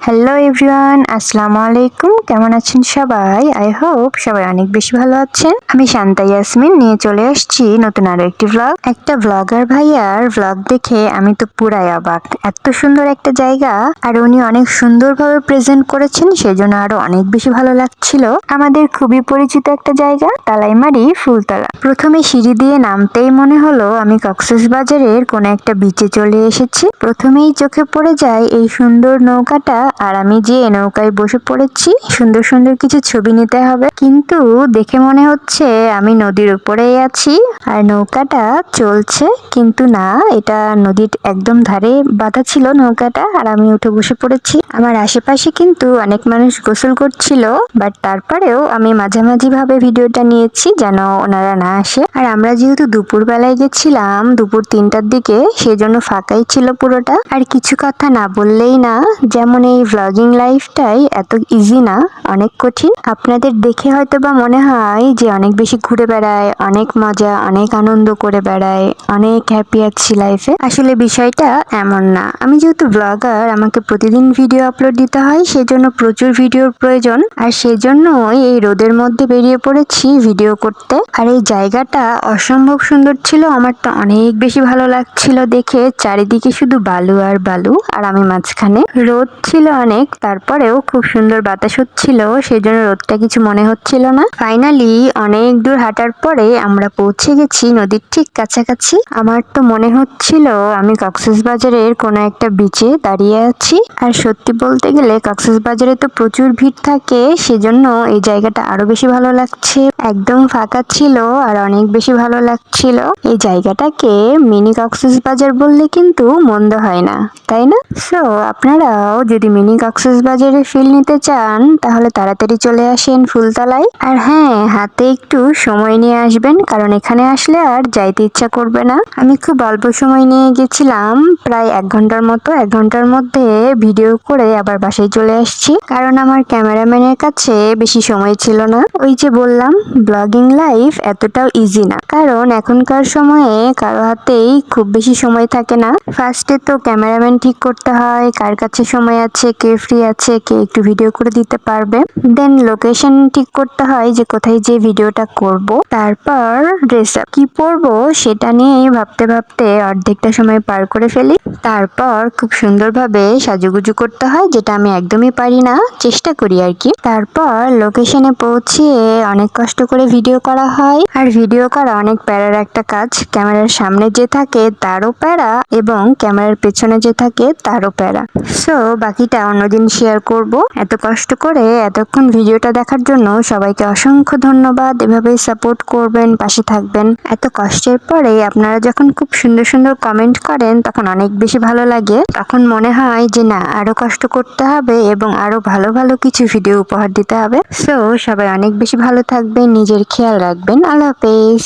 Hello everyone, আসসালামু আলাইকুম। কেমন আছেন সবাই? আই হোপ সবাই অনেক বেশি ভালো আছেন। আমি শান্তা ইয়াসমিন নিয়ে চলে আসছি নতুন আরো একটি ভ্লগ। একটা ব্লগার ভাইয়ার ভ্লগ দেখে আমি তো পুরাই অবাক। এত সুন্দর একটা জায়গা আর উনি অনেক সুন্দরভাবে প্রেজেন্ট করেছেন, সেজন্য আরো অনেক বেশি ভালো লাগছিল। আমাদের খুবই পরিচিত একটা জায়গা, তালাইমারি ফুলতলা। প্রথমে সিঁড়ি দিয়ে নামতেই মনে হলো আমি কক্সবাজারের কোন একটা বিচে চলে এসেছি। প্রথমেই চোখে পড়ে যায় এই সুন্দর নৌকাটা, আর আমি যে নৌকায় বসে পড়েছি। সুন্দর সুন্দর কিছু ছবি নিতে হবে, কিন্তু দেখে মনে হচ্ছে আমি নদীর উপরেই আছি আর নৌকাটা চলছে, কিন্তু না, এটা নদীর একদম ধারে বাঁধা ছিল নৌকাটা, আর আমি উঠে বসে পড়েছি। আমার আশেপাশে কিন্তু অনেক মানুষ গোসল করছিল, বাট তারপরেও আমি মাঝামাঝি ভাবে ভিডিওটা নিয়েছি যেন ওনারা না আসে। আর আমরা যেহেতু দুপুর বেলায় গেছিলাম, দুপুর 3টার দিকে, সেজন্য ফাঁকাই ছিল পুরোটা। আর কিছু কথা না বললেই না, যেমন এই ভ্লগিং লাইফটাই এত ইজি না, অনেক কঠিন। আপনাদের দেখে হয়তো বা মনে হয় যে অনেক বেশি ঘুরে বেড়ায়, অনেক মজা, অনেক আনন্দ করে বেড়ায়, অনেক হ্যাপি আছি লাইফে। আসলে বিষয়টা এমন না। আমি যেহেতু ব্লগার, আমাকে প্রতিদিন ভিডিও আপলোড দিতে হয়, সেজন্য প্রচুর ভিডিওর প্রয়োজন। আর সেজন্যই এই রোদের মধ্যে বেরিয়ে পড়েছি ভিডিও করতে। আর এই জায়গাটা অসম্ভব সুন্দর ছিল, আমার তো অনেক বেশি ভালো লাগছিল দেখে। চারিদিকে শুধু বালু আর বালু, আর আমি মাঝখানে। রোদ ছিল অনেক, তারপরেও খুব সুন্দর বাতাস হচ্ছিল, সেজন্য রোদটা কিছু মনে হচ্ছিল না। ফাইনালি অনেক দূর হাঁটার পরে আমরা পৌঁছে গেছি নদীর ঠিক কাছাকাছি। আমার তো মনে হচ্ছিল আমি কক্সবাজারের কোনো একটা বিচে দাঁড়িয়ে আছি। আর সত্যি বলতে গেলে কক্সবাজারে তো প্রচুর ভিড় থাকে, সেজন্য এই জায়গাটা আরো বেশি ভালো লাগছে। একদম ফাঁকা ছিল আর অনেক বেশি ভালো লাগছিল। এই জায়গাটাকে মিনি কক্সবাজার বললে কিন্তু মন্দ হয় না, তাই না? সো আপনারাও যদি মিনি কক্সবাজারে ফিল নিতে চান, তাহলে তাড়াতাড়ি চলে আসেন ফুলতলায়। আর হ্যাঁ, হাতে একটু সময় নিয়ে আসবেন, কারণ এখানে আসলে আর যাইতে ইচ্ছা করবে না। আমি খুব অল্প সময় নিয়ে গেছিলাম, প্রায় 1 ঘন্টার মতো। 1 ঘন্টার মধ্যে ভিডিও করে আবার বাসায় চলে আসছি, কারণ আমার ক্যামেরাম্যানের কাছে বেশি সময় ছিল না। ওই যে বললাম, ব্লগিং লাইফ এতটাও ইজি না, কারণ এখনকার সময়ে কারো হাতেই খুব বেশি সময় থাকে না। ফার্স্টে তো ক্যামেরাম্যান ঠিক করতে হয়, কার কাছে সময় আছে, কে ফ্রি আছে, কে একটু ভিডিও করে দিতে পারবে। দেন লোকেশন ঠিক করতে হয় যে কোথায় যে ভিডিওটা করব। তারপর ড্রেস আপ কি পরবো সেটা নিয়েই ভাবতে ভাবতে অর্ধেকটা সময় পার করে ফেলি। তারপর খুব সুন্দরভাবে সাজুগুজু করতে হয়, যেটা আমি একদমই পারি না, চেষ্টা করি আর কি। তারপর লোকেশনে পৌঁছিয়ে অনেক কষ্ট করে ভিডিও করা হয়। আর ভিডিও করা অনেক প্যারার একটা কাজ। ক্যামেরার সামনে যে থাকে তারও প্যারা, এবং ক্যামেরার পেছনে যে থাকে তারও প্যারা। সো বাকিটা অন্যদিন শেয়ার করব। এত কষ্ট করে এতক্ষণ ভিডিওটা দেখার জন্য সবাইকে অসংখ্য ধন্যবাদ। এভাবেই সাপোর্ট করবেন, পাশে থাকবেন। এত কষ্টের পরে আপনারা যখন খুব সুন্দর সুন্দর কমেন্ট করেন, তখন অনেক বেশি ভালো লাগে। তখন মনে হয় যে না, আরো কষ্ট করতে হবে এবং আরো ভালো ভালো কিছু ভিডিও উপহার দিতে হবে। সো সবাই অনেক বেশি ভালো থাকবেন, নিজের খেয়াল রাখবেন। আল্লাহ হাফেজ।